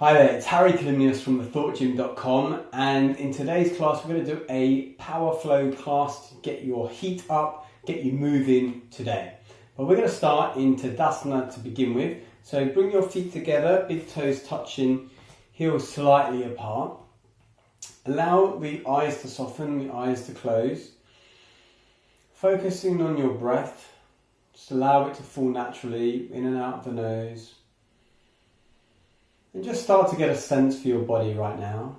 Hi there, it's Kalymnios from thethoughtgym.com, and in today's class we're going to do a power flow class to get your heat up, get you moving today. But we're going to start in Tadasana to begin with. So bring your feet together, big toes touching, heels slightly apart. Allow the eyes to soften, the eyes to close. Focusing on your breath, just allow it to fall naturally in and out of the nose. And just start to get a sense for your body right now.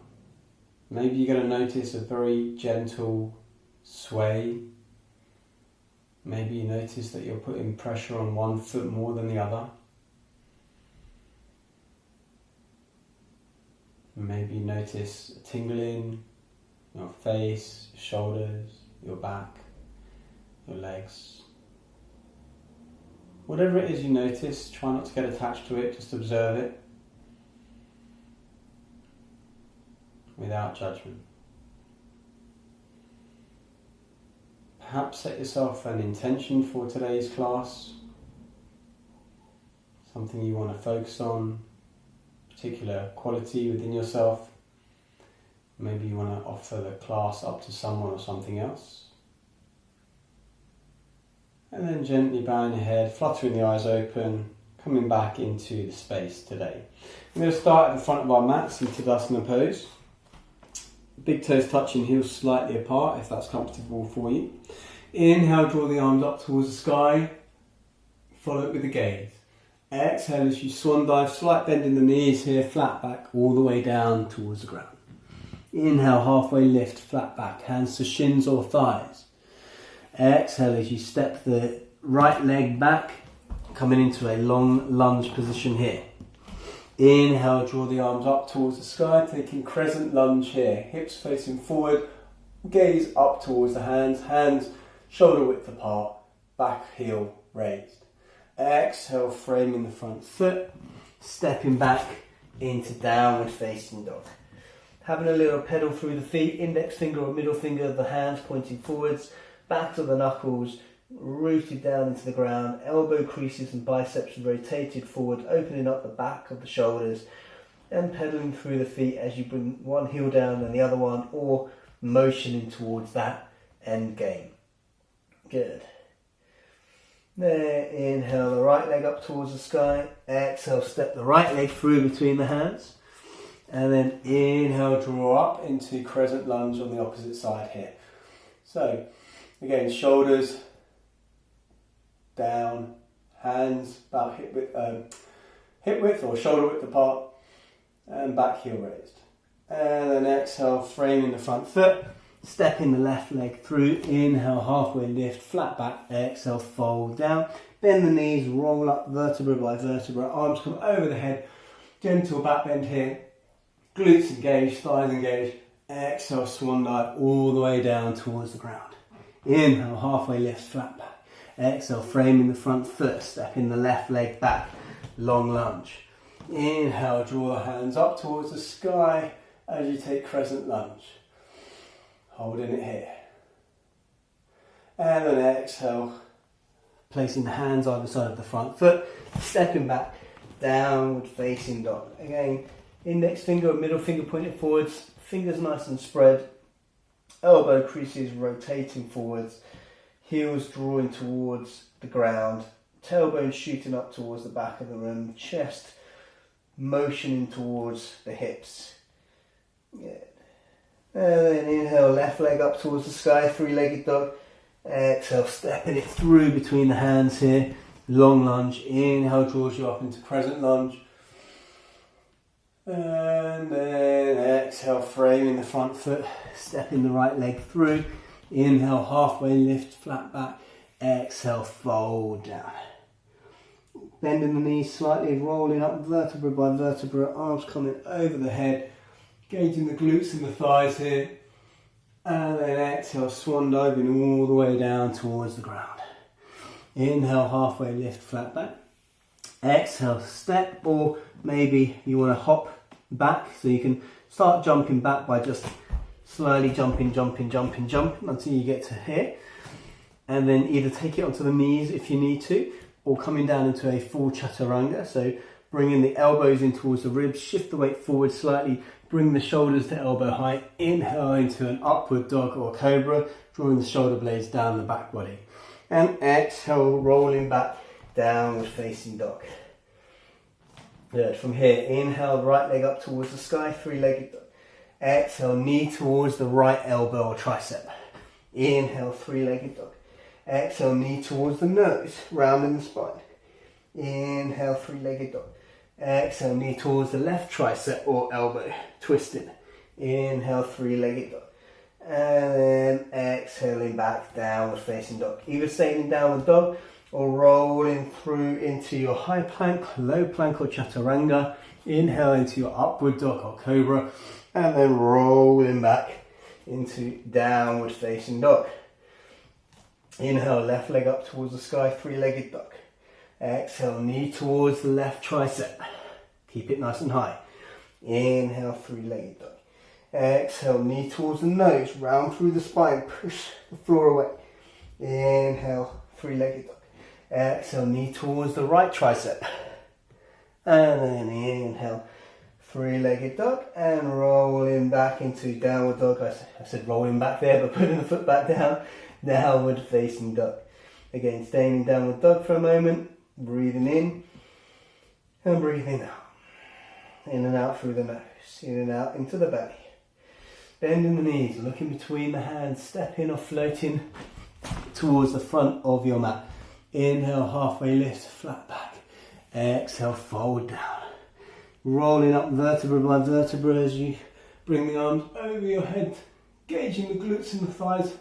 Maybe you're going to notice a very gentle sway. Maybe you notice that you're putting pressure on one foot more than the other. Maybe you notice a tingling in your face, your shoulders, your back, your legs. Whatever it is you notice, try not to get attached to it, just observe it. Without judgment. Perhaps set yourself an intention for today's class, something you want to focus on, particular quality within yourself. Maybe you want to offer the class up to someone or something else. And then gently bowing your head, fluttering the eyes open, coming back into the space today. I'm going to start at the front of our mats in Tadasana pose. Big toes touching, heels slightly apart if that's comfortable for you. Inhale, draw the arms up towards the sky. Follow it with the gaze. Exhale as you swan dive, slight bend in the knees here, flat back all the way down towards the ground. Inhale, halfway lift, flat back, hands to shins or thighs. Exhale as you step the right leg back, coming into a long lunge position here. Inhale, draw the arms up towards the sky, taking Crescent Lunge here. Hips facing forward, gaze up towards the hands, hands shoulder width apart, back heel raised. Exhale, framing the front foot, stepping back into downward facing dog. Having a little pedal through the feet, index finger or middle finger of the hands pointing forwards, back to the knuckles, rooted down into the ground, elbow creases and biceps rotated forward, opening up the back of the shoulders and pedaling through the feet as you bring one heel down and the other one, or motioning towards that end game. Good. There, inhale the right leg up towards the sky, exhale step the right leg through between the hands, and then inhale draw up into Crescent Lunge on the opposite side here. So again, shoulders down, hands about hip width or shoulder width apart, and back heel raised. And then exhale, framing the front foot, stepping the left leg through, inhale, halfway lift, flat back, exhale, fold down, bend the knees, roll up vertebra by vertebra, arms come over the head, gentle back bend here, glutes engaged, thighs engaged, exhale, swan dive all the way down towards the ground. Inhale, halfway lift, flat back. Exhale, framing the front foot, stepping the left leg back, long lunge. Inhale, draw the hands up towards the sky as you take Crescent Lunge. Holding it here. And then exhale, placing the hands either side of the front foot, stepping back, downward facing dog. Again, index finger or middle finger pointing forwards, fingers nice and spread, elbow creases rotating forwards, heels drawing towards the ground, tailbone shooting up towards the back of the room, chest motioning towards the hips. Good. And then inhale, left leg up towards the sky, three-legged dog. Exhale, stepping it through between the hands here, long lunge. Inhale, draws you up into Crescent Lunge. And then exhale, framing the front foot, stepping the right leg through. Inhale, halfway lift, flat back. Exhale, fold down. Bending the knees slightly, rolling up vertebra by vertebra, arms coming over the head, gauging the glutes and the thighs here. And then exhale, swan diving all the way down towards the ground. Inhale, halfway lift, flat back. Exhale, step, or maybe you want to hop back, so you can start jumping back by just slowly jumping until you get to here, and then either take it onto the knees if you need to, or coming down into a full Chaturanga, so Bringing the elbows in towards the ribs, shift the weight forward slightly, bring the shoulders to elbow height, inhale into an upward dog or cobra, drawing the shoulder blades down the back body. And exhale, rolling back, downward facing dog. Good. From here, inhale, right leg up towards the sky, three-legged dog. Exhale, knee towards the right elbow or tricep. Inhale, three-legged dog. Exhale, knee towards the nose, rounding the spine. Inhale, three-legged dog. Exhale, knee towards the left tricep or elbow, twisting. Inhale, three-legged dog. And then exhaling back, downward facing dog. Either staying in downward dog or rolling through into your high plank, low plank or chaturanga. Inhale into your upward dog or cobra. And then rolling back into downward facing dog. Inhale, left leg up towards the sky, three-legged dog. Exhale, knee towards the left tricep. Keep it nice and high. Inhale, three-legged dog. Exhale, knee towards the nose, round through the spine, push the floor away. Inhale, three-legged dog. Exhale, knee towards the right tricep. And then inhale, three-legged dog, and rolling back into downward dog. I said rolling back there, but putting the foot back down, downward facing dog. Again, staying in downward dog for a moment, breathing in and breathing out. In and out through the nose, in and out into the belly. Bending the knees, looking between the hands, stepping or floating towards the front of your mat. Inhale, halfway lift, flat back. Exhale, fold down. Rolling up vertebra by vertebra as you bring the arms over your head, gauging the glutes and the thighs.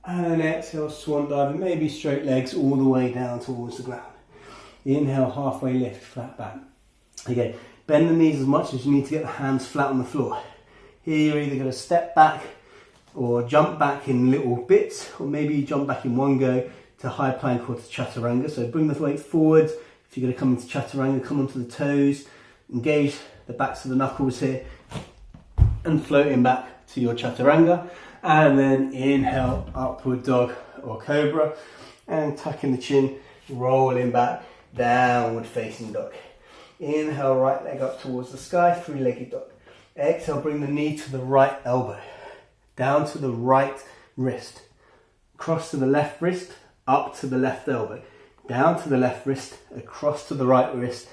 And exhale, swan dive, maybe straight legs all the way down towards the ground. Inhale, halfway lift, flat back. Again, bend the knees as much as you need to get the hands flat on the floor. Here you're either going to step back or jump back in little bits, or maybe you jump back in one go to high plank or to chaturanga. So bring the weight forward. If you're going to come into chaturanga, come onto the toes, engage the backs of the knuckles here, and floating back to your chaturanga. And then inhale, upward dog or cobra, and tucking the chin, rolling back, downward facing dog. Inhale, right leg up towards the sky, three-legged dog. Exhale, bring the knee to the right elbow, down to the right wrist, across to the left wrist, up to the left elbow, down to the left wrist, across to the right wrist,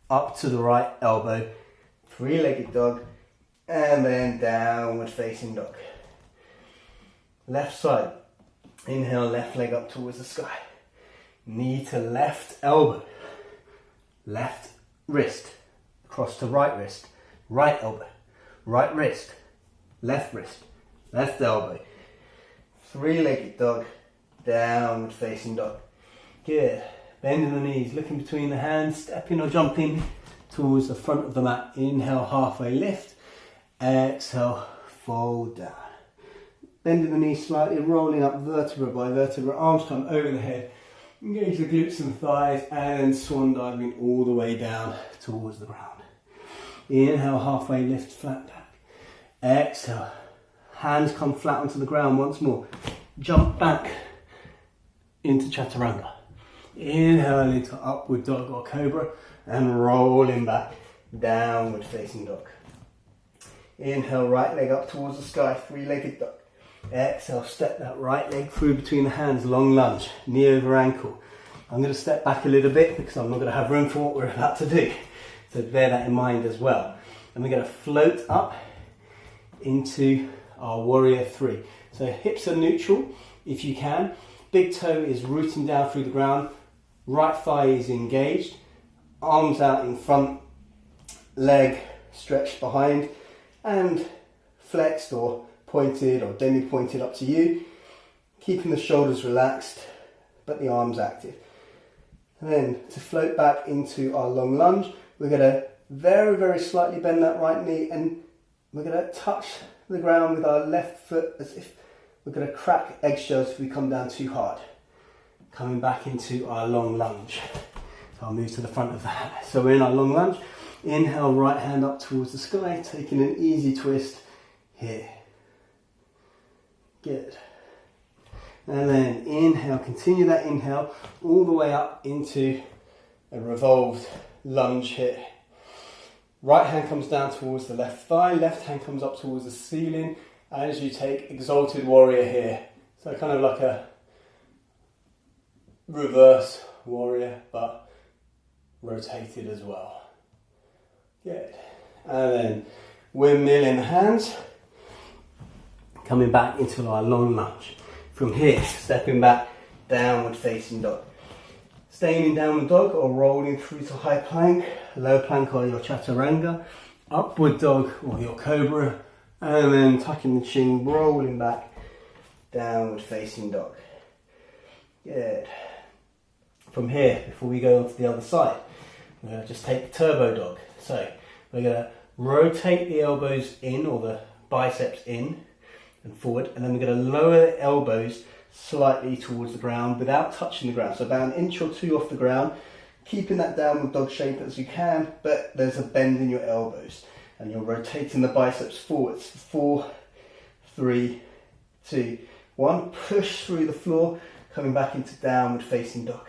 up to the right elbow, three-legged dog, and then downward facing dog. Left side, inhale, left leg up towards the sky, knee to left elbow, left wrist, across to right wrist, right elbow, right wrist, left elbow, three-legged dog, downward facing dog. Good. Bending the knees, looking between the hands, stepping or jumping towards the front of the mat. Inhale, halfway lift. Exhale, fold down. Bending the knees slightly, rolling up vertebra by vertebra. Arms come over the head. Engage the glutes and thighs, and swan diving all the way down towards the ground. Inhale, halfway lift, flat back. Exhale, hands come flat onto the ground once more. Jump back into chaturanga. Inhale into upward dog or cobra, and rolling back, downward facing dog. Inhale, right leg up towards the sky, three-legged dog. Exhale, step that right leg through between the hands, long lunge, knee over ankle. I'm going to step back a little bit because I'm not going to have room for what we're about to do. So bear that in mind as well. And we're going to float up into our warrior three. So hips are neutral if you can. Big toe is rooting down through the ground. Right thigh is engaged. Arms out in front. Leg stretched behind. And flexed or pointed or demi-pointed, up to you. Keeping the shoulders relaxed, but the arms active. And then to float back into our long lunge, we're going to very, very slightly bend that right knee, and we're going to touch the ground with our left foot as if we're going to crack eggshells if we come down too hard. Coming back into our long lunge. So I'll move to the front of that. So we're in our long lunge. Inhale, right hand up towards the sky, taking an easy twist here. Good. And then inhale, continue that inhale all the way up into a revolved lunge here. Right hand comes down towards the left thigh, left hand comes up towards the ceiling as you take Exalted Warrior here. So kind of like a reverse warrior, but rotated as well. Good. And then windmill in the hands, coming back into our long lunge. From here, stepping back, downward facing dog. Staying in downward dog or rolling through to high plank, low plank or your chaturanga, upward dog or your cobra, and then tucking the chin, rolling back, downward facing dog. Good. From here, before we go on to the other side, we're going to just take the turbo dog. So we're going to rotate the elbows in, or the biceps in and forward, and then we're going to lower the elbows slightly towards the ground without touching the ground. So about an inch or two off the ground, keeping that downward dog shape as you can, but there's a bend in your elbows. And you're rotating the biceps forwards. 4, 3, 2, 1. Push through the floor, coming back into downward facing dog.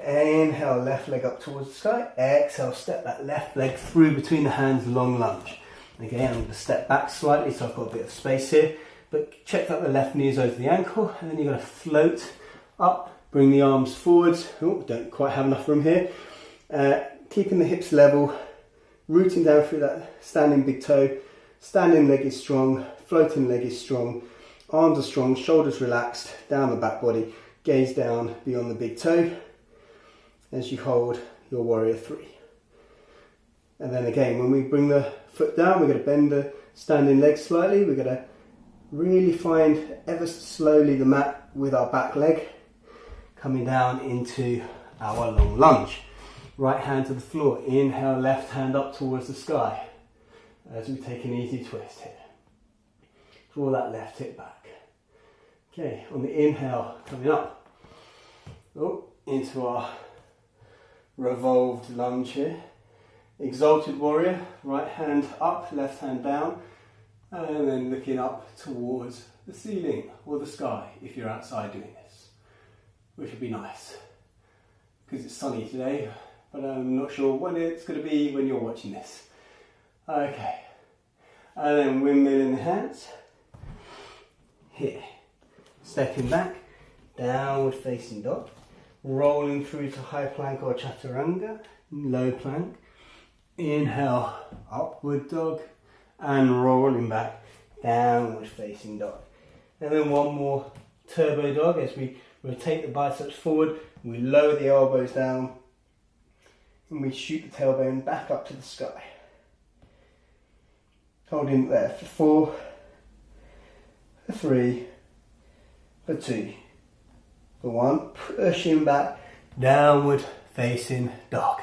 Inhale, left leg up towards the sky. Exhale, step that left leg through between the hands, long lunge. Again, I'm going to step back slightly so I've got a bit of space here. But check that the left knee is over the ankle, and then you're going to float up, bring the arms forwards. Oh, don't quite have enough room here. Keeping the hips level, rooting down through that standing big toe. Standing leg is strong, floating leg is strong. Arms are strong, shoulders relaxed, down the back body. Gaze down beyond the big toe as you hold your warrior 3. And then again, when we bring the foot down, we're going to bend the standing leg slightly. We're going to really find ever slowly the mat with our back leg, coming down into our long lunge. Right hand to the floor. Inhale, left hand up towards the sky as we take an easy twist here. Draw that left hip back. Okay, on the inhale, coming up into our revolved lunge here. Exalted Warrior, right hand up, left hand down, and then looking up towards the ceiling or the sky if you're outside doing this, which would be nice because it's sunny today, but I'm not sure when it's going to be when you're watching this. Okay, and then windmill in the hands, here, stepping back, downward facing dog, rolling through to high plank or chaturanga, low plank. Inhale, upward dog, and rolling back, downward facing dog. And then one more turbo dog as we rotate the biceps forward, we lower the elbows down, and we shoot the tailbone back up to the sky. Holding there for 4, for 3, for 2, for 1. Pushing back, downward facing dog.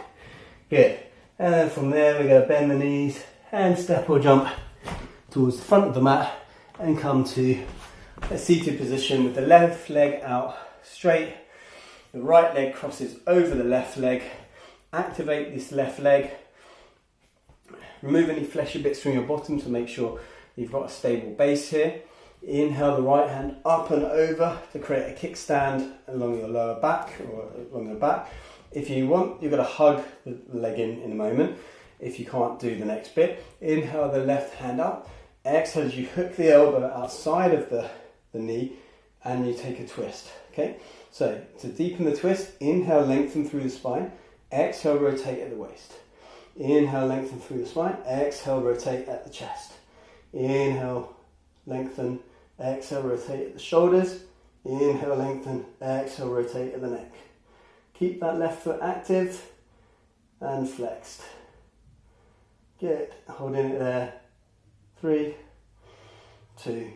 Good. And then from there we're going to bend the knees and step or jump towards the front of the mat and come to a seated position with the left leg out straight. The right leg crosses over the left leg. Activate this left leg. Remove any fleshy bits from your bottom to make sure you've got a stable base here. Inhale the right hand up and over to create a kickstand along your lower back or along your back. If you want, you're going to hug the leg in a moment. If you can't do the next bit, inhale the left hand up. Exhale as you hook the elbow outside of the knee and you take a twist. Okay, so to deepen the twist, inhale, lengthen through the spine. Exhale, rotate at the waist. Inhale, lengthen through the spine. Exhale, rotate at the chest. Inhale, lengthen. Exhale, rotate at the shoulders. Inhale, lengthen. Exhale, rotate at the neck. Keep that left foot active and flexed. Good. Holding it there. 3, 2,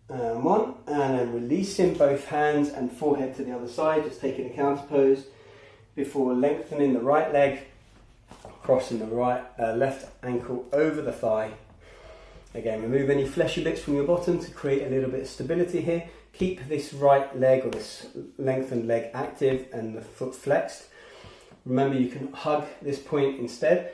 and 1. And then releasing both hands and forehead to the other side. Just taking a counter pose before lengthening the right leg, crossing the left ankle over the thigh. Again, remove any fleshy bits from your bottom to create a little bit of stability here. Keep this right leg or this lengthened leg active and the foot flexed. Remember, you can hug this point instead.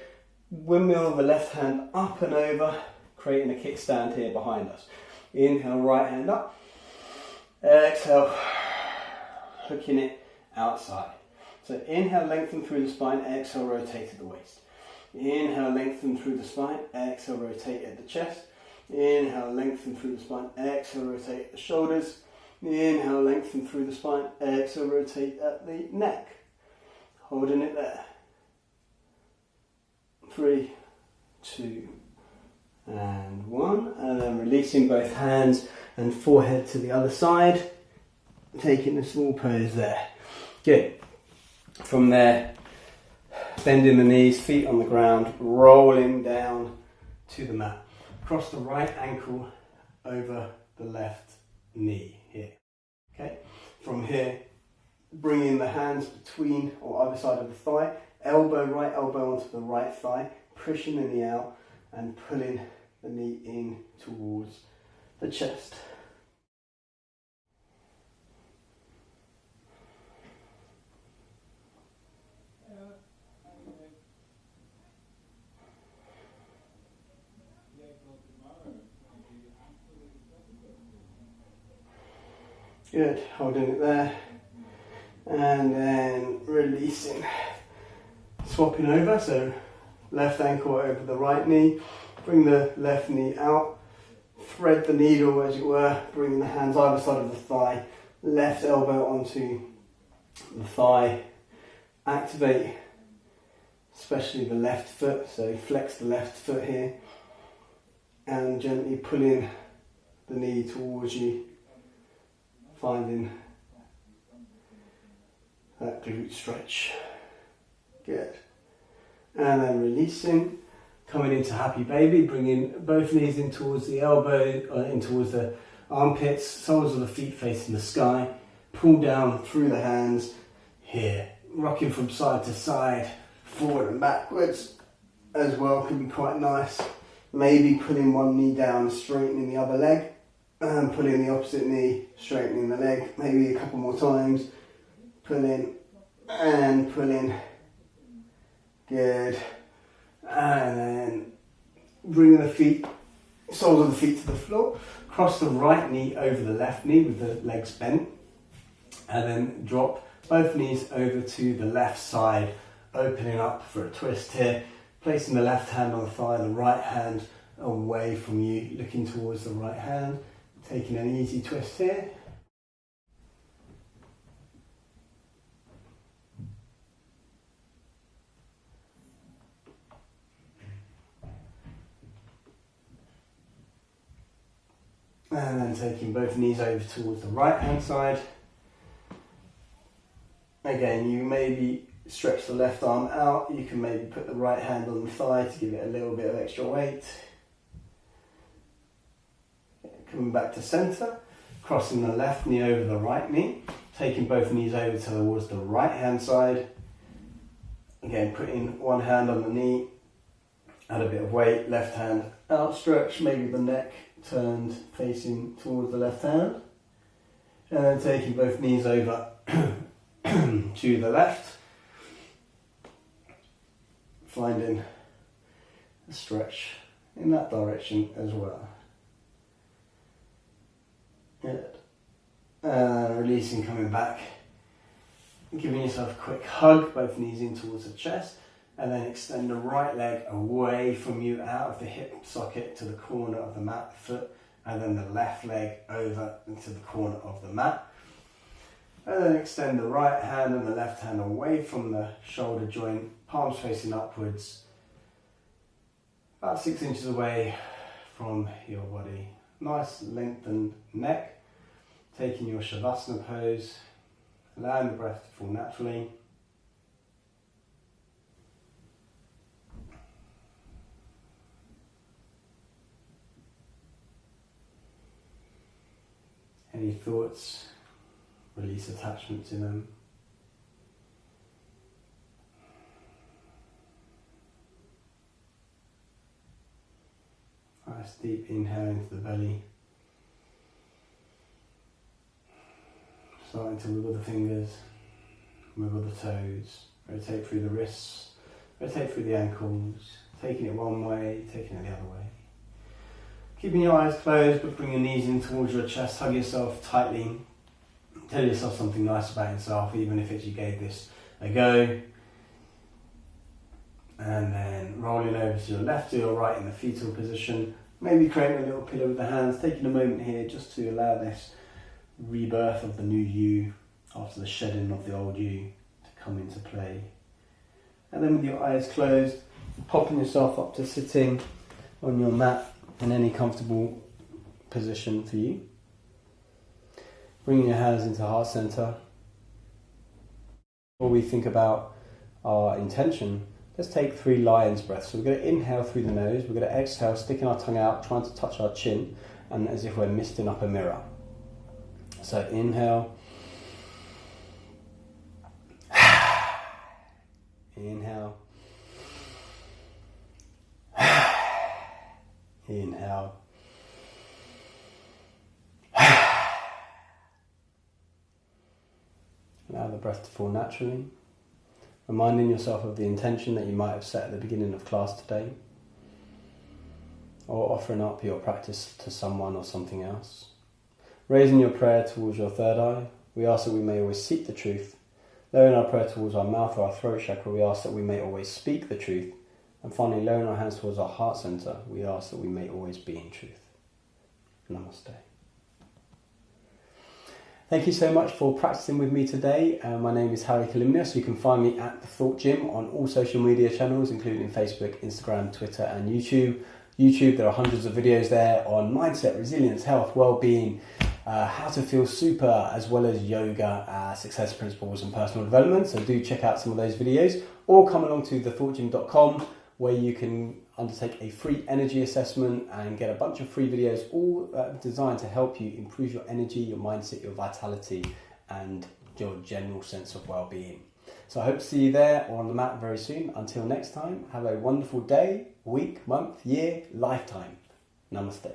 Windmill the left hand up and over, creating a kickstand here behind us. Inhale, right hand up. Exhale, hooking it outside. So inhale, lengthen through the spine. Exhale, rotate to the waist. Inhale, lengthen through the spine. Exhale, rotate at the chest. Inhale, lengthen through the spine. Exhale, rotate at the shoulders. Inhale, lengthen through the spine. Exhale, rotate at the neck. Holding it there. 3, 2, and 1. And then releasing both hands and forehead to the other side. Taking a small pose there. Good. From there, bending the knees, feet on the ground, rolling down to the mat. Cross the right ankle over the left knee here. Okay. From here, bringing the hands between or either side of the thigh, right elbow onto the right thigh, pushing the knee out and pulling the knee in towards the chest. Good, holding it there, and then releasing, swapping over, so left ankle over the right knee, bring the left knee out, thread the needle as it were, bringing the hands either side of the thigh, left elbow onto the thigh, activate especially the left foot, so flex the left foot here, and gently pulling the knee towards you, finding that glute stretch. Good. And then releasing, coming into happy baby, bringing both knees in towards the elbow, in towards the armpits, soles of the feet facing the sky. Pull down through the hands here. Rocking from side to side, forward and backwards as well can be quite nice. Maybe pulling one knee down, straightening the other leg. And pulling the opposite knee, straightening the leg, maybe a couple more times. Pulling and pulling. Good. And then bringing the feet, soles of the feet to the floor. Cross the right knee over the left knee with the legs bent. And then drop both knees over to the left side, opening up for a twist here. Placing the left hand on the thigh, the right hand away from you, looking towards the right hand. Taking an easy twist here. And then taking both knees over towards the right hand side. Again, you maybe stretch the left arm out. You can maybe put the right hand on the thigh to give it a little bit of extra weight. Coming back to centre, crossing the left knee over the right knee, taking both knees over towards the right hand side. Again, putting one hand on the knee, add a bit of weight, left hand outstretched, maybe the neck turned facing towards the left hand. And then taking both knees over to the left, finding a stretch in that direction as well. Good. And releasing, coming back. Giving yourself a quick hug, both knees in towards the chest. And then extend the right leg away from you, out of the hip socket to the corner of the mat, foot. And then the left leg over into the corner of the mat. And then extend the right hand and the left hand away from the shoulder joint, palms facing upwards. About 6 inches away from your body. Nice lengthened neck, taking your Shavasana pose, allowing the breath to fall naturally. Any thoughts, release attachment to them. Nice deep inhale into the belly. Starting to wiggle the fingers, wiggle the toes, rotate through the wrists, rotate through the ankles, taking it one way, taking it the other way. Keeping your eyes closed, but bring your knees in towards your chest, hug yourself tightly, tell yourself something nice about yourself, even if it's you gave this a go. And then rolling over to your left or your right in the fetal position. Maybe creating a little pillow with the hands, taking a moment here just to allow this rebirth of the new you after the shedding of the old you to come into play. And then with your eyes closed, popping yourself up to sitting on your mat in any comfortable position for you. Bringing your hands into heart center. Before we think about our intention, let's take 3 lion's breaths. So we're going to inhale through the nose, we're going to exhale, sticking our tongue out, trying to touch our chin, and as if we're misting up a mirror. So inhale. Inhale. Inhale. Allow the breath to fall naturally. Reminding yourself of the intention that you might have set at the beginning of class today. Or offering up your practice to someone or something else. Raising your prayer towards your third eye, we ask that we may always seek the truth. Lowering our prayer towards our mouth or our throat chakra, we ask that we may always speak the truth. And finally, lowering our hands towards our heart center, we ask that we may always be in truth. Namaste. Thank you so much for practicing with me today. My name is Kalymnios. You can find me at The Thought Gym on all social media channels, including Facebook, Instagram, Twitter and YouTube. There are hundreds of videos there on mindset, resilience, health, well-being, how to feel super, as well as yoga, success principles and personal development. So do check out some of those videos, or come along to thethoughtgym.com, where you can undertake a free energy assessment and get a bunch of free videos, all designed to help you improve your energy, your mindset, your vitality and your general sense of well-being. So I hope to see you there or on the mat very soon. Until next time, have a wonderful day, week, month, year, lifetime. Namaste.